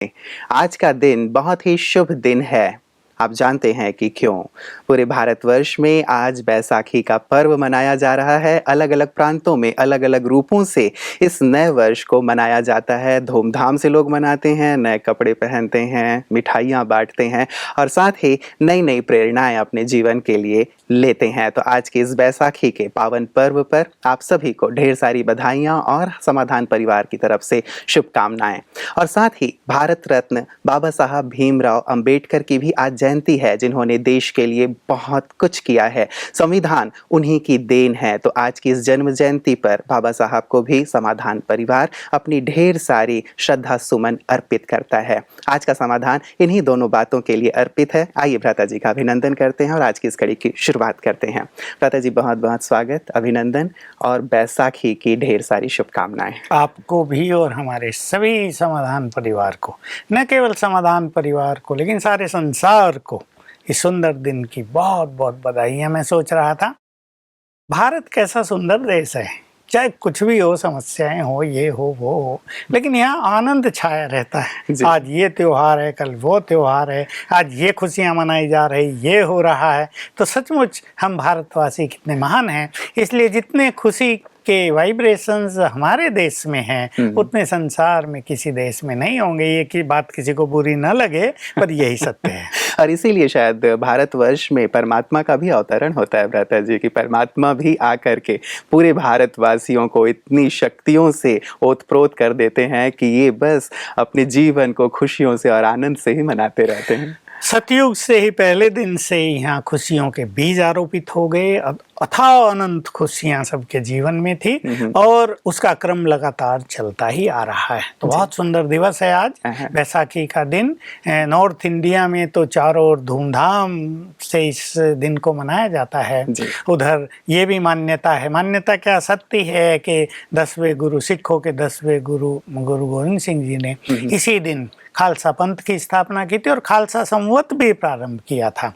आज का दिन बहुत ही शुभ दिन है। आप जानते हैं कि क्यों? पूरे भारतवर्ष में आज बैसाखी का पर्व मनाया जा रहा है। अलग अलग प्रांतों में अलग अलग रूपों से इस नए वर्ष को मनाया जाता है। धूमधाम से लोग मनाते हैं, नए कपड़े पहनते हैं, मिठाइयाँ बांटते हैं और साथ ही नई नई प्रेरणाएं अपने जीवन के लिए लेते हैं। तो आज के इस बैसाखी के पावन पर्व पर आप सभी को ढेर सारी बधाइयाँ और समाधान परिवार की तरफ से शुभकामनाएं। और साथ ही भारत रत्न बाबा साहब भीमराव अंबेडकर की भी आज जयंती है, जिन्होंने देश के लिए बहुत कुछ किया है। संविधान उन्हीं की देन है। तो आज की इस जन्म जयंती पर बाबा साहब को भी समाधान परिवार अपनी ढेर सारी श्रद्धा सुमन अर्पित करता है। आज का समाधान इन्हीं दोनों बातों के लिए अर्पित है। आइए भ्राता जी का अभिनंदन करते हैं और आज की इस कड़ी की शुरुआत करते हैं। भ्राता जी, बहुत बहुत स्वागत, अभिनंदन और बैसाखी की ढेर सारी शुभकामनाएं। आपको भी और हमारे सभी समाधान परिवार को, न केवल समाधान परिवार को लेकिन सारे संसार को इस सुंदर दिन की बहुत बहुत बधाइयाँ। मैं सोच रहा था, भारत कैसा सुंदर देश है, चाहे कुछ भी हो, समस्याएं हो, ये हो वो हो, लेकिन यहाँ आनंद छाया रहता है। आज ये त्योहार है, कल वो त्योहार है, आज ये खुशियाँ मनाई जा रही, ये हो रहा है। तो सचमुच हम भारतवासी कितने महान हैं। इसलिए जितने खुशी के वाइब्रेशंस हमारे देश में हैं, उतने संसार में किसी देश में नहीं होंगे। ये की बात किसी को बुरी न लगे, पर यही सत्य है। और इसीलिए शायद भारतवर्ष में परमात्मा का भी अवतरण होता है भ्राता जी, कि परमात्मा भी आकर के पूरे भारतवासियों को इतनी शक्तियों से ओतप्रोत कर देते हैं कि ये बस अपने जीवन को खुशियों से और आनंद से ही मनाते रहते हैं। सतयुग से ही पहले दिन से यहाँ खुशियों के बीज आरोपित हो गए। अथाह अनंत खुशियाँ सबके जीवन में थी और उसका क्रम लगातार चलता ही आ रहा है। तो बहुत सुंदर दिवस है आज, बैसाखी का दिन। नॉर्थ इंडिया में तो चारों ओर धूमधाम से इस दिन को मनाया जाता है। उधर ये भी मान्यता है, मान्यता क्या सत्य है, कि 10वें गुरु, सिखों के 10वें गुरु गुरु गोविंद सिंह जी ने इसी दिन खालसा पंथ की स्थापना की थी और खालसा संवत भी प्रारंभ किया था।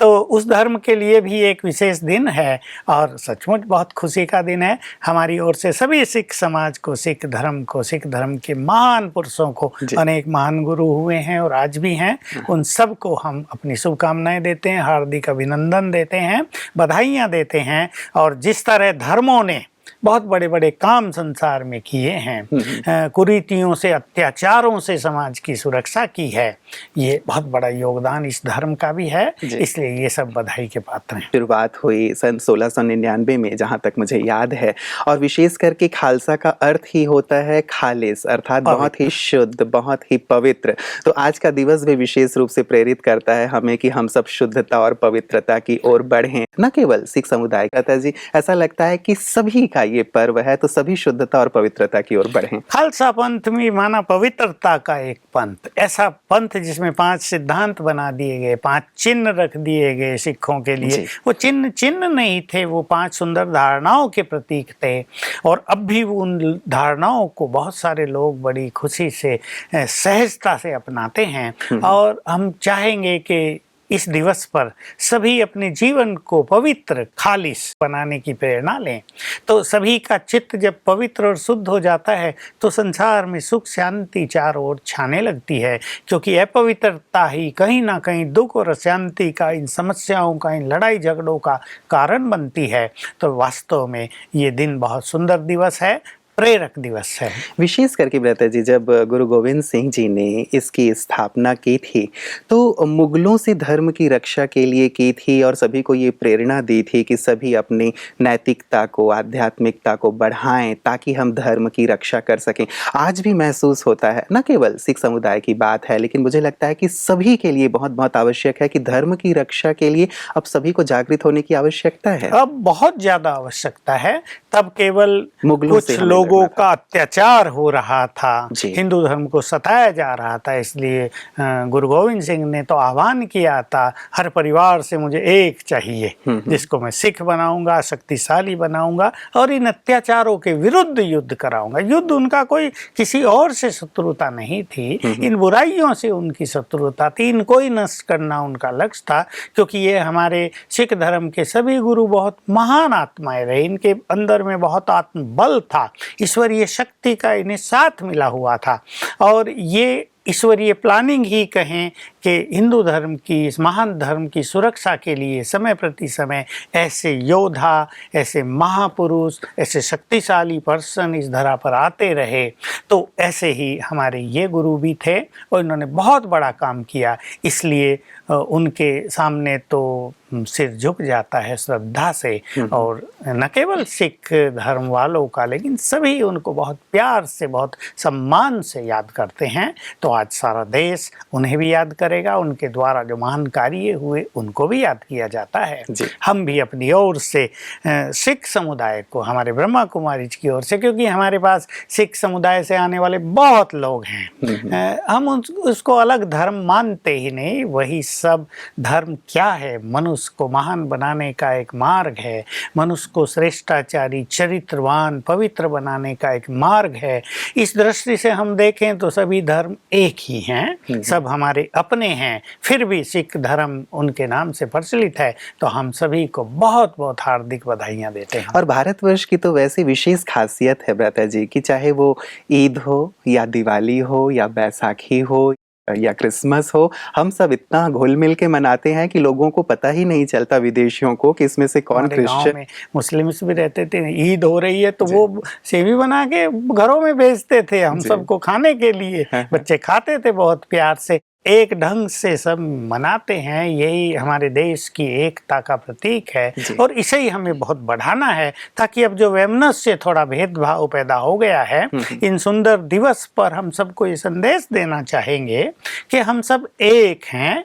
तो उस धर्म के लिए भी एक विशेष दिन है और सचमुच बहुत खुशी का दिन है। हमारी ओर से सभी सिख समाज को, सिख धर्म को, सिख धर्म के महान पुरुषों को, अनेक महान गुरु हुए हैं और आज भी हैं, उन सब को हम अपनी शुभकामनाएं देते हैं, हार्दिक अभिनंदन देते हैं, बधाइयाँ देते हैं। और जिस तरह धर्मों ने बहुत बड़े बड़े काम संसार में किए हैं, कुरीतियों से, अत्याचारों से समाज की सुरक्षा की है, ये बहुत बड़ा योगदान इस धर्म का भी है। इसलिए ये सब बधाई के पात्र हैं। शुरुआत हुई सन 1699 में, जहाँ तक मुझे याद है, और विशेष करके खालसा का अर्थ ही होता है खालिस, अर्थात बहुत ही शुद्ध, बहुत ही पवित्र। तो आज का दिवस भी विशेष रूप से प्रेरित करता है हमें कि हम सब शुद्धता और पवित्रता की ओर बढ़ें। न केवल सिख समुदाय का जी, ऐसा लगता है कि सभी का ये पर्व है, तो सभी शुद्धता और पवित्रता की ओर बढ़ें। खालसा पंथ में माना पवित्रता का एक पंथ, ऐसा पंथ जिसमें 5 सिद्धांत बना दिए गए, 5 चिन्ह रख दिए गए सिखों के लिए। वो चिन्ह नहीं थे, वो 5 सुंदर धारणाओं के प्रतीक थे। और अब भी उन धारणाओं को बहुत सारे लोग बड़ी खुशी से, सहजता से अपनाते हैं। और हम चाहेंगे कि इस दिवस पर सभी अपने जीवन को पवित्र, खालिस बनाने की प्रेरणा लें। तो सभी का चित्त जब पवित्र और शुद्ध हो जाता है तो संसार में सुख शांति चारों ओर छाने लगती है, क्योंकि अपवित्रता ही कहीं ना कहीं दुख और अशांति का, इन समस्याओं का, इन लड़ाई झगड़ों का कारण बनती है। तो वास्तव में ये दिन बहुत सुंदर दिवस है, प्रेरक दिवस है। विशेष करके भ्राता जी, जब गुरु गोविंद सिंह जी ने इसकी स्थापना की थी तो मुगलों से धर्म की रक्षा के लिए की थी और सभी को ये प्रेरणा दी थी कि सभी अपनी नैतिकता को, आध्यात्मिकता को बढ़ाएं ताकि हम धर्म की रक्षा कर सकें। आज भी महसूस होता है, न केवल सिख समुदाय की बात है, लेकिन मुझे लगता है कि सभी के लिए बहुत बहुत आवश्यक है कि धर्म की रक्षा के लिए अब सभी को जागृत होने की आवश्यकता है। अब बहुत ज्यादा आवश्यकता है। तब केवल मुगलों कुछ लोगों का अत्याचार हो रहा था, हिंदू धर्म को सताया जा रहा था। इसलिए गुरु गोविंद सिंह ने तो आह्वान किया था, हर परिवार से मुझे एक चाहिए, जिसको मैं सिख बनाऊंगा, शक्तिशाली बनाऊंगा और इन अत्याचारों के विरुद्ध युद्ध कराऊंगा। युद्ध उनका कोई किसी और से शत्रुता नहीं थी, इन बुराइयों से उनकी शत्रुता थी। इनको ही नष्ट करना उनका लक्ष्य था, क्योंकि ये हमारे सिख धर्म के सभी गुरु बहुत महान आत्माएं रहे। इनके अंदर में बहुत आत्मबल था, ईश्वरीय शक्ति का इन्हें साथ मिला हुआ था और ये ईश्वरीय प्लानिंग ही कहें कि हिंदू धर्म की, इस महान धर्म की सुरक्षा के लिए समय प्रति समय ऐसे योद्धा, ऐसे महापुरुष, ऐसे शक्तिशाली पर्सन इस धरा पर आते रहे। तो ऐसे ही हमारे ये गुरु भी थे और इन्होंने बहुत बड़ा काम किया, इसलिए उनके सामने तो सिर झुक जाता है श्रद्धा से। और न केवल सिख धर्म वालों का, लेकिन सभी उनको बहुत प्यार से, बहुत सम्मान से याद करते हैं। तो आज सारा देश उन्हें भी याद करेगा, उनके द्वारा जो महान कार्य हुए उनको भी याद किया जाता है। हम भी अपनी ओर से सिख समुदाय को, हमारे ब्रह्मा कुमारी की ओर से, क्योंकि हमारे पास सिख समुदाय से आने वाले बहुत लोग हैं, हम उसको अलग धर्म मानते ही नहीं। वही सब धर्म क्या है? मनुष्य को महान बनाने का एक मार्ग है, मनुष्य को श्रेष्ठाचारी, चरित्रवान, पवित्र बनाने का एक मार्ग है। इस दृष्टि से हम देखें तो सभी धर्म एक ही हैं, सब हमारे अपने हैं। फिर भी सिख धर्म उनके नाम से प्रचलित है, तो हम सभी को बहुत बहुत हार्दिक बधाइयाँ देते हैं। और भारतवर्ष की तो वैसी विशेष खासियत है भ्राता जी कि चाहे वो ईद हो या दिवाली हो या बैसाखी हो या क्रिसमस हो, हम सब इतना घुल मिल के मनाते हैं कि लोगों को पता ही नहीं चलता, विदेशियों को, कि इसमें से कौन क्रिश्चियन। में मुस्लिम्स भी रहते थे, ईद हो रही है तो वो सेवी बना के घरों में भेजते थे हम सबको खाने के लिए। बच्चे खाते थे बहुत प्यार से, एक ढंग से सब मनाते हैं। यही हमारे देश की एकता का प्रतीक है और इसे ही हमें बहुत बढ़ाना है, ताकि अब जो वैमनस्य, थोड़ा भेदभाव पैदा हो गया है, इन सुंदर दिवस पर हम सबको ये संदेश देना चाहेंगे कि हम सब एक हैं,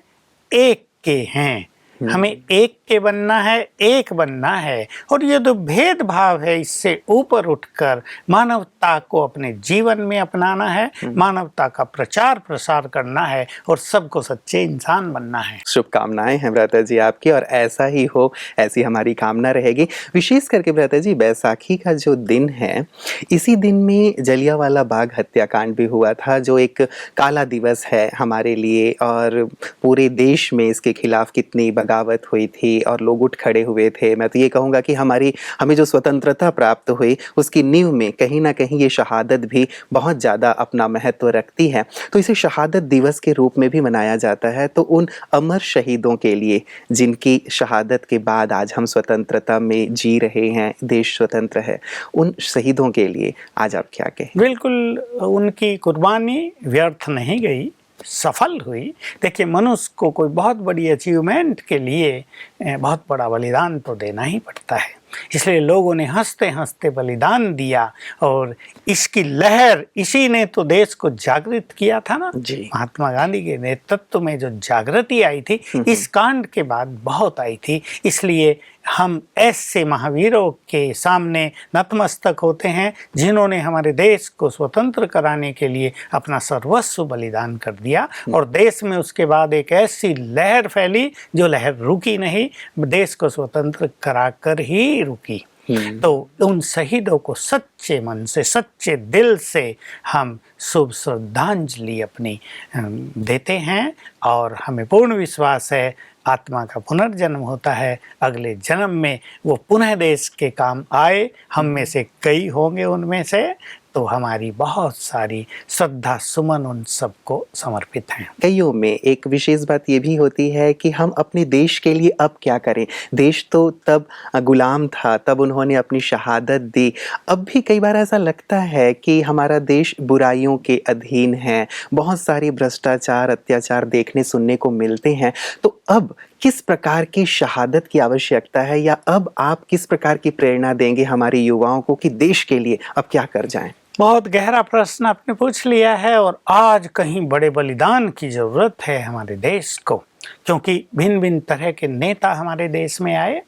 एक के हैं। हमें एक के बनना है, एक बनना है। और ये जो भेदभाव है, इससे ऊपर उठकर मानवता को अपने जीवन में अपनाना है, मानवता का प्रचार प्रसार करना है और सबको सच्चे इंसान बनना है। शुभकामनाएं हैं भ्राता जी आपकी, और ऐसा ही हो, ऐसी हमारी कामना रहेगी। विशेष करके भ्राता जी, बैसाखी का जो दिन है, इसी दिन में जलियांवाला बाग हत्याकांड भी हुआ था, जो एक काला दिवस है हमारे लिए। और पूरे देश में इसके खिलाफ कितनी बगावत हुई थी और लोग उठ खड़े हुए थे। मैं तो ये कहूँगा कि हमें जो स्वतंत्रता प्राप्त हुई, उसकी नींव में कहीं ना कहीं ये शहादत भी बहुत ज़्यादा अपना महत्व रखती है। तो इसे शहादत दिवस के रूप में भी मनाया जाता है। तो उन अमर शहीदों के लिए, जिनकी शहादत के बाद आज हम स्वतंत्रता में जी रहे हैं, देश स्वतंत्र है, उन शहीदों के लिए आज आप क्या कहें? बिल्कुल, उनकी कुर्बानी व्यर्थ नहीं गई, सफल हुई। देखिए, मनुष्य को कोई बहुत बड़ी अचीवमेंट के लिए बहुत बड़ा बलिदान तो देना ही पड़ता है, इसलिए लोगों ने हंसते हंसते बलिदान दिया। और इसकी लहर, इसी ने तो देश को जागृत किया था ना। महात्मा गांधी के नेतृत्व में जो जागृति आई थी, इस कांड के बाद बहुत आई थी। इसलिए हम ऐसे महावीरों के सामने नतमस्तक होते हैं, जिन्होंने हमारे देश को स्वतंत्र कराने के लिए अपना सर्वस्व बलिदान कर दिया। और देश में उसके बाद एक ऐसी लहर फैली, जो लहर रुकी नहीं, देश को स्वतंत्र कराकर ही रुकी। तो उन शहीदों को सच्चे मन से, सच्चे दिल से हम शुभ श्रद्धांजलि अपनी देते हैं। और हमें पूर्ण विश्वास है, आत्मा का पुनर्जन्म होता है, अगले जन्म में वो पुनः देश के काम आए। हम में से कई होंगे उनमें से, तो हमारी बहुत सारी श्रद्धा सुमन उन सबको समर्पित हैं। कईयों में एक विशेष बात ये भी होती है कि हम अपने देश के लिए अब क्या करें। देश तो तब गुलाम था, तब उन्होंने अपनी शहादत दी। अब भी कई बार ऐसा लगता है कि हमारा देश बुराइयों के अधीन है, बहुत सारी भ्रष्टाचार, अत्याचार देखने सुनने को मिलते हैं। तो अब किस प्रकार की शहादत की आवश्यकता है, या अब आप किस प्रकार की प्रेरणा देंगे हमारे युवाओं को कि देश के लिए अब क्या कर जाएं? बहुत गहरा प्रश्न आपने पूछ लिया है। और आज कहीं बड़े बलिदान की जरूरत है हमारे देश को, क्योंकि भिन्न भिन्न तरह के नेता हमारे देश में आए।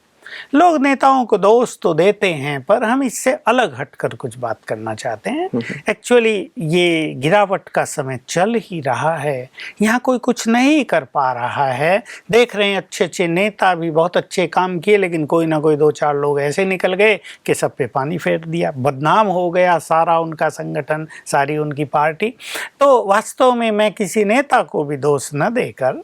लोग नेताओं को दोष तो देते हैं, पर हम इससे अलग हटकर कुछ बात करना चाहते हैं। एक्चुअली ये गिरावट का समय चल ही रहा है, यहाँ कोई कुछ नहीं कर पा रहा है। देख रहे हैं अच्छे अच्छे नेता भी बहुत अच्छे काम किए, लेकिन कोई ना कोई 2-4 लोग ऐसे निकल गए कि सब पे पानी फेर दिया, बदनाम हो गया सारा उनका संगठन, सारी उनकी पार्टी। तो वास्तव में मैं किसी नेता को भी दोष न देकर,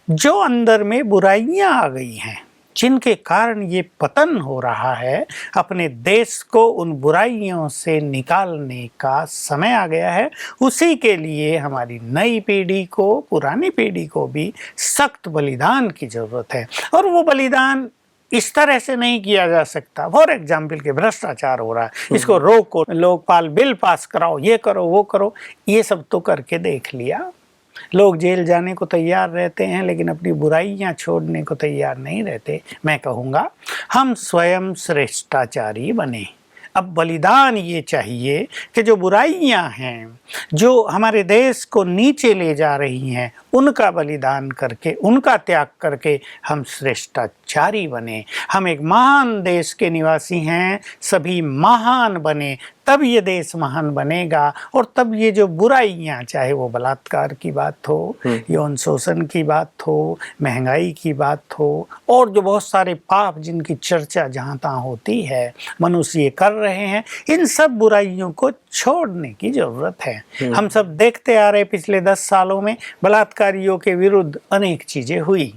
जो अंदर में बुराइयां आ गई हैं, जिनके कारण ये पतन हो रहा है, अपने देश को उन बुराइयों से निकालने का समय आ गया है। उसी के लिए हमारी नई पीढ़ी को, पुरानी पीढ़ी को भी सख्त बलिदान की जरूरत है। और वो बलिदान इस तरह से नहीं किया जा सकता। फॉर एग्जाम्पल के भ्रष्टाचार हो रहा है, इसको रोको, लोकपाल बिल पास कराओ, ये करो वो करो, ये सब तो करके देख लिया। लोग जेल जाने को तैयार रहते हैं लेकिन अपनी बुराइयां छोड़ने को तैयार नहीं रहते। मैं कहूँगा हम स्वयं श्रेष्ठाचारी बने। अब बलिदान ये चाहिए कि जो बुराइयां हैं, जो हमारे देश को नीचे ले जा रही हैं, उनका बलिदान करके, उनका त्याग करके हम श्रेष्ठाचारी बने। हम एक महान देश के निवासी हैं, सभी महान बने, तब ये देश महान बनेगा। और तब ये जो बुराइयां, चाहे वो बलात्कार की बात हो, यौन शोषण की बात हो, महंगाई की बात हो, और जो बहुत सारे पाप जिनकी चर्चा जहाँ तहाँ होती है, मनुष्य ये कर रहे हैं, इन सब बुराइयों को छोड़ने की जरूरत है। हम सब देखते आ रहे पिछले 10 सालों में बलात्कारियों के विरुद्ध अनेक चीजें हुई,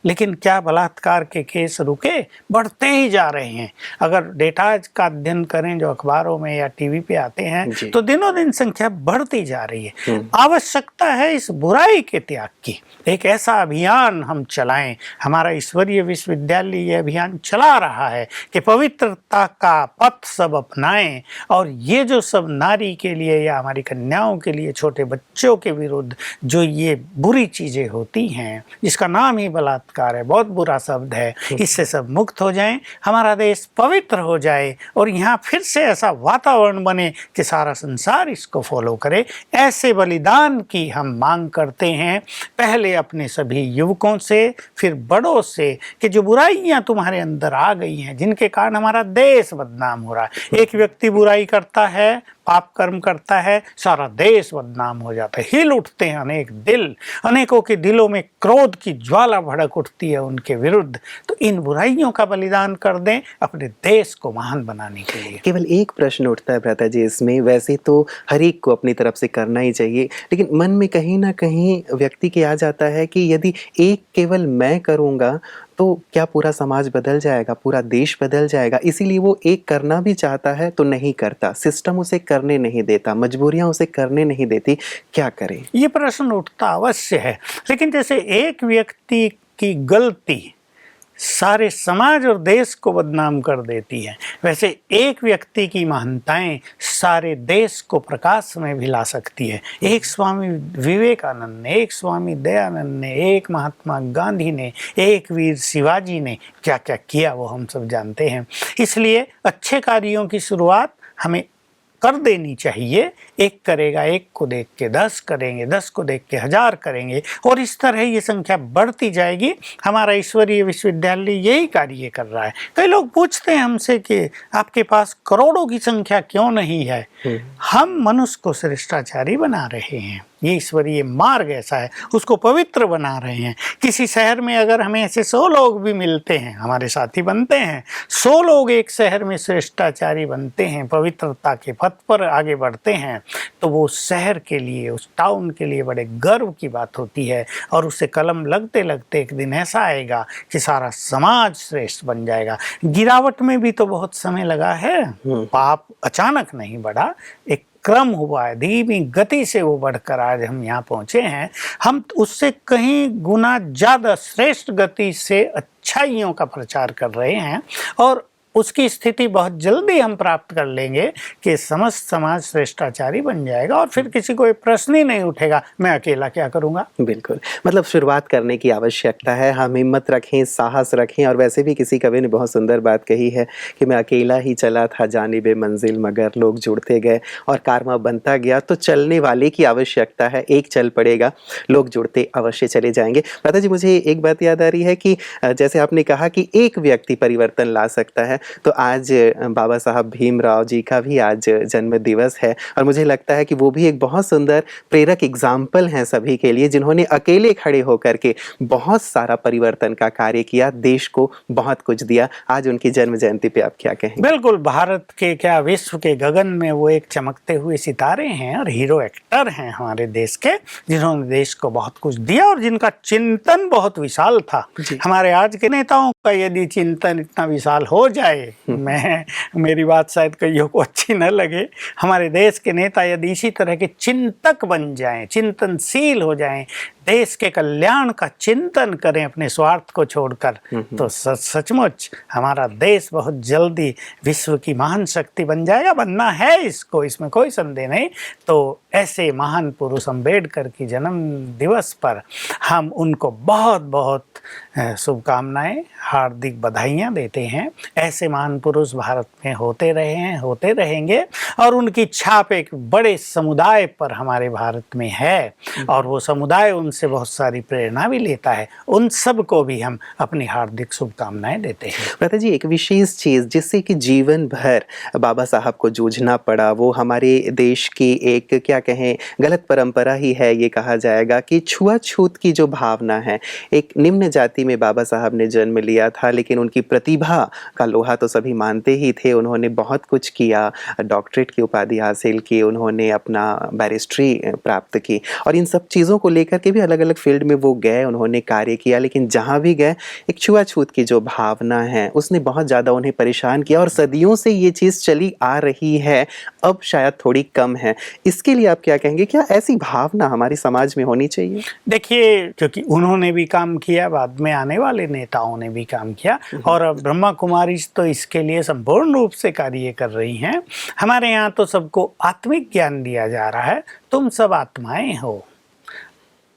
लेकिन क्या बलात्कार के केस रुके? बढ़ते ही जा रहे हैं। अगर डेटा का अध्ययन करें जो अखबारों में या टीवी पे आते हैं, तो दिनों दिन संख्या बढ़ती जा रही है। आवश्यकता है इस बुराई के त्याग की। एक ऐसा अभियान हम चलाएं। हमारा ईश्वरीय विश्वविद्यालय ये अभियान चला रहा है कि पवित्रता का पथ सब अपनाएं, और ये जो सब नारी के लिए या हमारी कन्याओं के लिए, छोटे बच्चों के विरुद्ध जो ये बुरी चीजें होती हैं, जिसका नाम ही बलात्कार है, बहुत बुरा शब्द है, इससे सब मुक्त हो जाएं, हमारा देश पवित्र हो जाए और यहाँ फिर से ऐसा वातावरण बने कि सारा संसार इसको फॉलो करे। ऐसे बलिदान की हम मांग करते हैं, पहले अपने सभी युवकों से, फिर बड़ों से, कि जो बुराइयां तुम्हारे अंदर आ गई हैं, जिनके कारण हमारा देश बदनाम हो रहा है। एक व्यक्ति बुराई करता है, पाप कर्म करता है, सारा देश बदनाम हो जाता है। हिल उठते हैं अनेक दिल, अनेकों के दिलों में क्रोध की ज्वाला भड़क उठती है उनके विरुद्ध। तो इन बुराइयों का बलिदान कर दें अपने देश को महान बनाने के लिए। केवल एक प्रश्न उठता है भ्राता जी इसमें, वैसे तो हर एक को अपनी तरफ से करना ही चाहिए, लेकिन मन में कहीं ना कहीं व्यक्ति के आ जाता है कि यदि एक केवल मैं करूँगा तो क्या पूरा समाज बदल जाएगा, पूरा देश बदल जाएगा? इसीलिए वो एक करना भी चाहता है तो नहीं करता, सिस्टम उसे करने नहीं देता, मजबूरियां उसे करने नहीं देती, क्या करे? ये प्रश्न उठता अवश्य है, लेकिन जैसे एक व्यक्ति की गलती सारे समाज और देश को बदनाम कर देती है, वैसे एक व्यक्ति की महानताएं सारे देश को प्रकाश में भी ला सकती है। एक स्वामी विवेकानंद ने, एक स्वामी दयानंद ने, एक महात्मा गांधी ने, एक वीर शिवाजी ने क्या क्या किया वो हम सब जानते हैं। इसलिए अच्छे कार्यों की शुरुआत हमें कर देनी चाहिए। एक करेगा, एक को देख के 10 करेंगे, 10 को देख के 1000 करेंगे, और इस तरह ये संख्या बढ़ती जाएगी। हमारा ईश्वरीय विश्वविद्यालय यही कार्य कर रहा है। कई लोग पूछते हैं हमसे कि आपके पास करोड़ों की संख्या क्यों नहीं है? हम मनुष्य को श्रेष्ठाचारी बना रहे हैं, ये ईश्वरीय मार्ग ऐसा है, उसको पवित्र बना रहे हैं। किसी शहर में अगर हमें ऐसे 100 लोग भी मिलते हैं, हमारे साथी बनते हैं, 100 लोग एक शहर में श्रेष्ठाचारी बनते हैं, पवित्रता के पथ पर आगे बढ़ते हैं, तो वो शहर के लिए, उस टाउन के लिए बड़े गर्व की बात होती है। और उससे कलम लगते लगते एक दिन ऐसा आएगा कि सारा समाज श्रेष्ठ बन जाएगा। गिरावट में भी तो बहुत समय लगा है, पाप अचानक नहीं बढ़ा, एक क्रम हुआ है, धीमी गति से वो बढ़कर आज हम यहाँ पहुँचे हैं। हम उससे कहीं गुना ज़्यादा श्रेष्ठ गति से अच्छाइयों का प्रचार कर रहे हैं, और उसकी स्थिति बहुत जल्दी हम प्राप्त कर लेंगे कि समस्त समाज श्रेष्ठाचारी बन जाएगा, और फिर किसी को प्रश्न ही नहीं उठेगा मैं अकेला क्या करूँगा। बिल्कुल, मतलब शुरुआत करने की आवश्यकता है। हम हिम्मत रखें, साहस रखें। और वैसे भी किसी कवि ने बहुत सुंदर बात कही है कि मैं अकेला ही चला था जानिबे मंजिल, मगर लोग जुड़ते गए और कारवां बनता गया। तो चलने वाले की आवश्यकता है, एक चल पड़ेगा, लोग जुड़ते अवश्य चले जाएंगे। माता जी, मुझे एक बात याद आ रही है कि जैसे आपने कहा कि एक व्यक्ति परिवर्तन ला सकता है, तो आज बाबा साहब भीमराव जी का भी आज जन्म दिवस है और मुझे लगता है कि वो भी एक बहुत सुंदर प्रेरक एग्जाम्पल हैं सभी के लिए, जिन्होंने अकेले खड़े होकर के बहुत सारा परिवर्तन का कार्य किया, देश को बहुत कुछ दिया। आज उनकी जन्म जयंती पे आप क्या कहेंगे? बिल्कुल, भारत के क्या विश्व के गगन में वो एक चमकते हुए सितारे हैं और हीरो एक्टर हैं हमारे देश के, जिन्होंने देश को बहुत कुछ दिया और जिनका चिंतन बहुत विशाल था। हमारे आज के नेताओं का यदि चिंतन इतना विशाल हो जाए, मेरी बात शायद कईयों को अच्छी न लगे, हमारे देश के नेता यदि इसी तरह के चिंतक बन जाएं, चिंतनशील हो जाएं, देश के कल्याण का चिंतन करें अपने स्वार्थ को छोड़कर, तो सचमुच हमारा देश बहुत जल्दी विश्व की महान शक्ति बन जाएगा। बनना है इसको, इसमें कोई संदेह नहीं। तो ऐसे महान पुरुष अम्बेडकर की जन्म दिवस पर हम उनको बहुत बहुत शुभकामनाएं, हार्दिक बधाइयाँ देते हैं। ऐसे महान पुरुष भारत में होते रहे हैं, होते रहेंगे और उनकी छाप एक बड़े समुदाय पर हमारे भारत में है और वो समुदाय उनसे बहुत सारी प्रेरणा भी लेता है। उन सब को भी हम अपनी हार्दिक शुभकामनाएं देते हैं। भ्राता जी, एक विशेष चीज़ जिससे कि जीवन भर बाबा साहब को जूझना पड़ा, वो हमारे देश की एक क्या कहें गलत परंपरा ही है। ये कहा जाएगा कि छुआछूत की जो भावना है, एक निम्न जाति में बाबा साहब ने जन्म लिया था, लेकिन उनकी प्रतिभा का लोहा तो सभी मानते ही थे। उन्होंने बहुत कुछ किया, डॉक्टरेट की उपाधि हासिल की, उन्होंने अपना बैरिस्ट्री प्राप्त की और इन सब चीज़ों को लेकर के भी अलग अलग फील्ड में वो गए, उन्होंने कार्य किया। लेकिन जहाँ भी गए एक छुआछूत की जो भावना है उसने बहुत ज़्यादा उन्हें परेशान किया और सदियों से ये चीज़ चली आ रही है, अब शायद थोड़ी कम है। इसके लिए आप क्या कहेंगे? क्या ऐसी भावना हमारे समाज में होनी चाहिए? देखिए, क्योंकि उन्होंने भी काम किया, बाद में आने वाले नेताओं ने भी काम किया और अब ब्रह्मा कुमारी तो इसके लिए संपूर्ण रूप से कार्य कर रही हैं। हमारे यहाँ तो सबको आत्मिक ज्ञान दिया जा रहा है, तुम सब आत्माएं हो।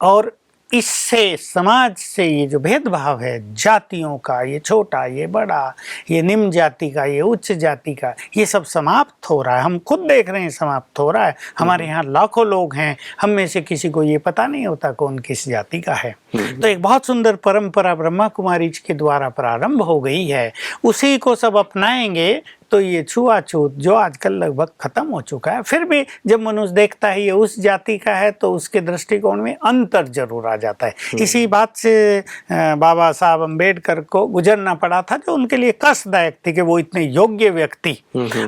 और इससे समाज से ये जो भेदभाव है जातियों का, ये छोटा ये बड़ा, ये निम्न जाति का ये उच्च जाति का, ये सब समाप्त हो रहा है। हम खुद देख रहे हैं समाप्त हो रहा है। हमारे यहाँ लाखों लोग हैं, हम में से किसी को ये पता नहीं होता कौन किस जाति का है। तो एक बहुत सुंदर परंपरा ब्रह्मा कुमारी के द्वारा प्रारंभ हो गई है, उसी को सब अपनाएंगे तो ये छुआछूत जो आजकल लगभग खत्म हो चुका है। फिर भी जब मनुष्य देखता है ये उस जाति का है तो उसके दृष्टिकोण में अंतर जरूर आ जाता है। इसी बात से बाबा साहब अम्बेडकर को गुजरना पड़ा था, जो उनके लिए कष्टदायक थी कि वो इतने योग्य व्यक्ति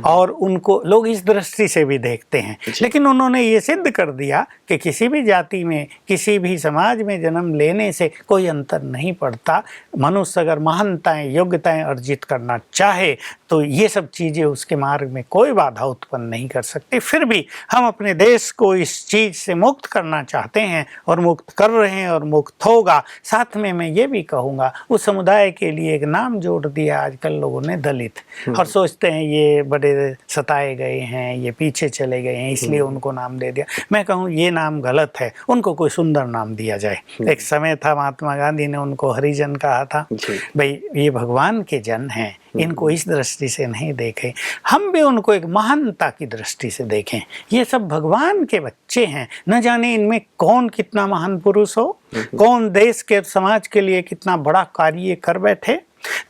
और उनको लोग इस दृष्टि से भी देखते हैं। लेकिन उन्होंने ये सिद्ध कर दिया कि किसी भी जाति में, किसी भी समाज में जन्म लेने से कोई अंतर नहीं पड़ता। मनुष्य अगर महानताएं, योग्यताएं अर्जित करना चाहे तो ये सब चीज़ें उसके मार्ग में कोई बाधा उत्पन्न नहीं कर सकती। फिर भी हम अपने देश को इस चीज़ से मुक्त करना चाहते हैं और मुक्त कर रहे हैं और मुक्त होगा। साथ में मैं ये भी कहूँगा, उस समुदाय के लिए एक नाम जोड़ दिया आजकल लोगों ने, दलित, और सोचते हैं ये बड़े सताए गए हैं, ये पीछे चले गए हैं, इसलिए उनको नाम दे दिया। मैं कहूँ ये नाम गलत है, उनको कोई सुंदर नाम दिया जाए। एक समय था महात्मा गांधी ने उनको हरिजन कहा था। भाई ये भगवान के जन हैं, इनको इस दृष्टि से नहीं देखें, हम भी उनको एक महानता की दृष्टि से देखें। ये सब भगवान के बच्चे हैं, न जाने इनमें कौन कितना महान पुरुष हो, कौन देश के समाज के लिए कितना बड़ा कार्य कर बैठे,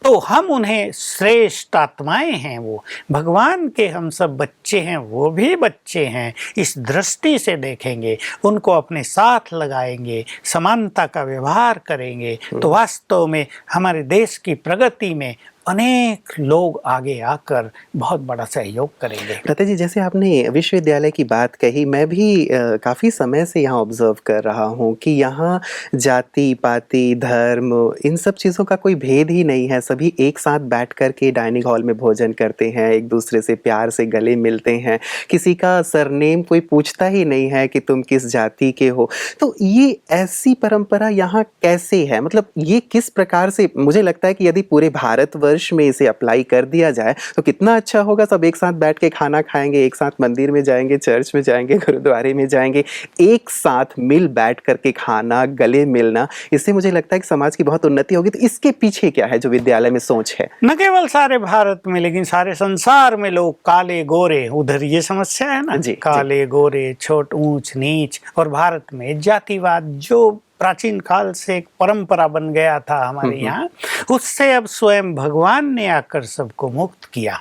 तो हम उन्हें श्रेष्ठ आत्माएं हैं, वो भगवान के हम सब बच्चे हैं, वो भी बच्चे हैं। इस दृष्टि से देखेंगे, उनको अपने साथ लगाएंगे, समानता का व्यवहार करेंगे, तो वास्तव में हमारे देश की प्रगति में अनेक लोग आगे आकर बहुत बड़ा सहयोग करेंगे। भ्राता जी, जैसे आपने विश्वविद्यालय की बात कही, मैं भी काफ़ी समय से यहाँ ऑब्जर्व कर रहा हूँ कि यहाँ जाति पाति धर्म इन सब चीज़ों का कोई भेद ही नहीं है। सभी एक साथ बैठ कर के डाइनिंग हॉल में भोजन करते हैं, एक दूसरे से प्यार से गले मिलते हैं, किसी का सरनेम कोई पूछता ही नहीं है कि तुम किस जाति के हो। तो ये ऐसी परंपरा यहाँ कैसे है? मतलब ये किस प्रकार से, मुझे लगता है कि यदि पूरे भारतवर्ष में इसे अप्लाई कर दिया जाए तो कितना अच्छा होगा। सब एक साथ बैठ के खाना खाएंगे, एक साथ मंदिर में जाएंगे, चर्च में जाएंगे, गुरुद्वारे में जाएंगे, एक साथ मिल बैठ करके खाना, गले मिलना, इससे मुझे लगता है कि समाज की बहुत उन्नति होगी। तो इसके पीछे क्या है जो विद्यालय में सोच है? न केवल सारे भारत में लेकिन सारे संसार में लोग काले गोरे, उधर ये समस्या है ना, काले गोरे, छोट ऊंच नीच, और भारत में जातिवाद जो प्राचीन काल से एक परंपरा बन गया था हमारे यहाँ, उससे अब स्वयं भगवान ने आकर सबको मुक्त किया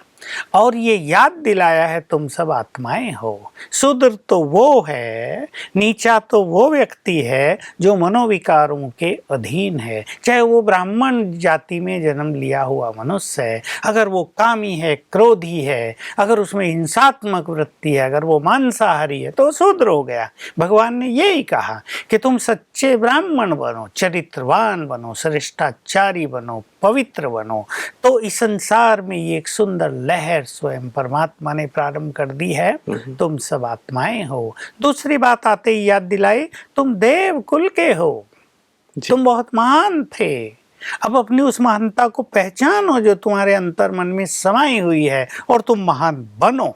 और ये याद दिलाया है तुम सब आत्माएं हो। शूद्र तो वो है, नीचा तो वो व्यक्ति है जो मनोविकारों के अधीन है, चाहे वो ब्राह्मण जाति में जन्म लिया हुआ मनुष्य है, अगर वो कामी है, क्रोधी है, अगर उसमें हिंसात्मक वृत्ति है, अगर वो मांसाहारी है तो शूद्र हो गया। भगवान ने यही कहा कि तुम सच्चे ब्राह्मण बनो, चरित्रवान बनो, श्रेष्ठाचारी बनो, पवित्र बनो। तो इस संसार में ये एक सुंदर लहर स्वयं परमात्मा ने प्रारंभ कर दी है, तुम सब आत्माएं हो। दूसरी बात आते ही याद दिलाई, तुम देव कुल के हो, तुम बहुत महान थे। अब अपनी उस महानता को पहचानो जो तुम्हारे अंतर मन में समाई हुई है और तुम महान बनो।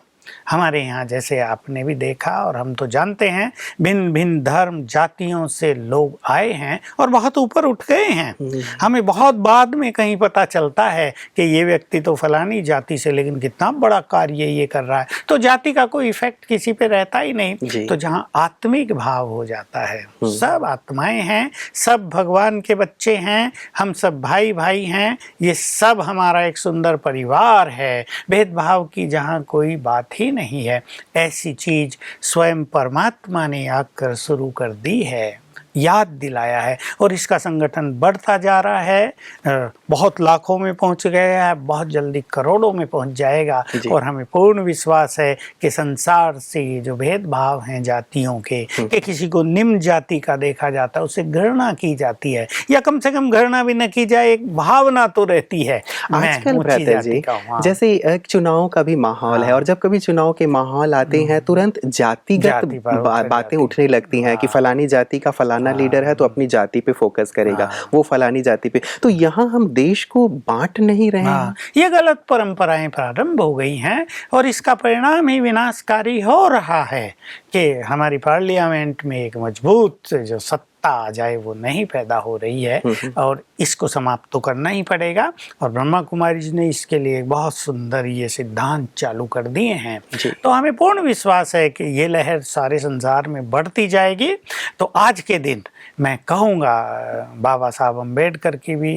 हमारे यहाँ जैसे आपने भी देखा और हम तो जानते हैं, भिन्न भिन्न धर्म जातियों से लोग आए हैं और बहुत ऊपर उठ गए हैं। हमें बहुत बाद में कहीं पता चलता है कि ये व्यक्ति तो फलानी जाति से, लेकिन कितना बड़ा कार्य ये कर रहा है। तो जाति का कोई इफेक्ट किसी पे रहता ही नहीं। तो जहाँ आत्मिक भाव हो जाता है, सब आत्माएं हैं, सब भगवान के बच्चे हैं, हम सब भाई भाई हैं, ये सब हमारा एक सुंदर परिवार है। भेदभाव की जहाँ कोई बात ही नहीं है, ऐसी चीज स्वयं परमात्मा ने आकर शुरू कर दी है, याद दिलाया है और इसका संगठन बढ़ता जा रहा है। बहुत लाखों में पहुंच गया है, बहुत जल्दी करोड़ों में पहुंच जाएगा और हमें पूर्ण विश्वास है कि संसार से ये जो भेदभाव हैं जातियों के, कि किसी को निम्न जाति का देखा जाता है, उसे घृणा की जाती है, या कम से कम घृणा भी न की जाए, एक भावना तो रहती है। आजकल भ्राता जी जैसे एक चुनाव का भी माहौल है और जब कभी चुनाव के माहौल आते हैं तुरंत जातिगत बातें उठने लगती हैं कि फलानी जाति का फलाना लीडर है तो अपनी जाति पे फोकस करेगा, वो फलानी जाति पे। तो यहाँ हम देश को बांट नहीं रहे हैं। ये गलत परंपराएं प्रारंभ हो गई हैं और इसका परिणाम ही विनाशकारी हो रहा है कि हमारी पार्लियामेंट में एक मजबूत जो सत्ता आ जाए वो नहीं पैदा हो रही है और इसको समाप्त तो करना ही पड़ेगा। और ब्रह्मा कुमारी जी ने इसके लिए बहुत सुंदर ये सिद्धांत चालू कर दिए हैं। तो हमें पूर्ण विश्वास है कि ये लहर सारे संसार में बढ़ती जाएगी। तो आज के दिन मैं कहूँगा, बाबा साहब अम्बेडकर की भी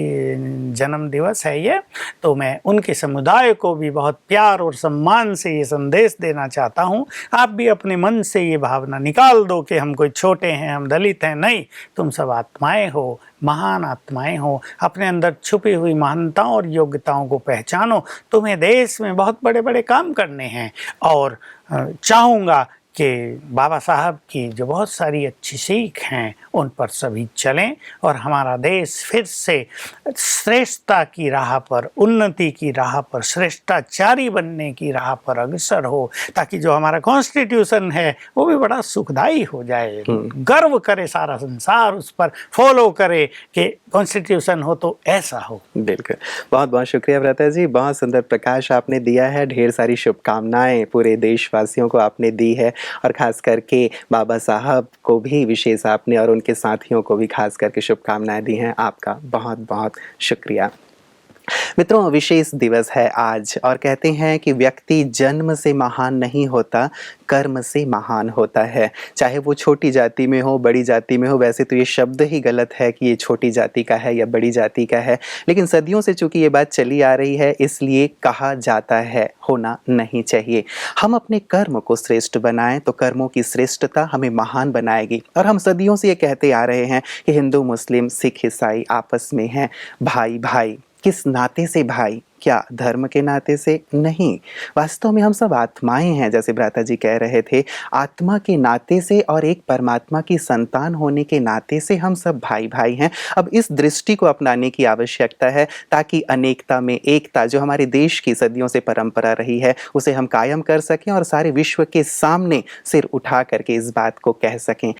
जन्म दिवस है ये, तो मैं उनके समुदाय को भी बहुत प्यार और सम्मान से ये संदेश देना चाहता हूँ। आप भी अपने मन से ये भावना निकाल दो कि हम कोई छोटे हैं, हम दलित हैं, नहीं, तुम सब आत्माएं हो, महान आत्माएं हो। अपने अंदर छुपी हुई महानताओं और योग्यताओं को पहचानो। तुम्हें देश में बहुत बड़े बड़े काम करने हैं और चाहूँगा कि बाबा साहब की जो बहुत सारी अच्छी सीख हैं उन पर सभी चलें और हमारा देश फिर से श्रेष्ठता की राह पर, उन्नति की राह पर, श्रेष्ठाचारी बनने की राह पर अग्रसर हो, ताकि जो हमारा कॉन्स्टिट्यूशन है वो भी बड़ा सुखदायी हो जाए। गर्व करे सारा संसार उस पर, फॉलो करे कि कॉन्स्टिट्यूशन हो तो ऐसा हो। बिल्कुल, बहुत बहुत शुक्रिया भ्राता जी, बहुत सुंदर प्रकाश आपने दिया है, ढेर सारी शुभकामनाएं पूरे देशवासियों को आपने दी है और खास करके बाबा साहब को भी विशेष आपने और उनके साथियों को भी खास करके शुभकामनाएं दी हैं। आपका बहुत बहुत शुक्रिया। मित्रों, विशेष दिवस है आज और कहते हैं कि व्यक्ति जन्म से महान नहीं होता, कर्म से महान होता है। चाहे वो छोटी जाति में हो, बड़ी जाति में हो, वैसे तो ये शब्द ही गलत है कि ये छोटी जाति का है या बड़ी जाति का है, लेकिन सदियों से चूंकि ये बात चली आ रही है इसलिए कहा जाता है, होना नहीं चाहिए। हम अपने कर्म को श्रेष्ठ बनाएं तो कर्मों की श्रेष्ठता हमें महान बनाएगी। और हम सदियों से ये कहते आ रहे हैं कि हिंदू, मुस्लिम, सिख, ईसाई आपस में हैं भाई भाई। किस नाते से भाई? क्या धर्म के नाते से? नहीं, वास्तव में हम सब आत्माएं हैं, जैसे भ्राता जी कह रहे थे, आत्मा के नाते से और एक परमात्मा की संतान होने के नाते से हम सब भाई भाई हैं। अब इस दृष्टि को अपनाने की आवश्यकता है ताकि अनेकता में एकता, जो हमारे देश की सदियों से परंपरा रही है, उसे हम कायम कर सकें और सारे विश्व के सामने सिर उठा करके इस बात को कह सकें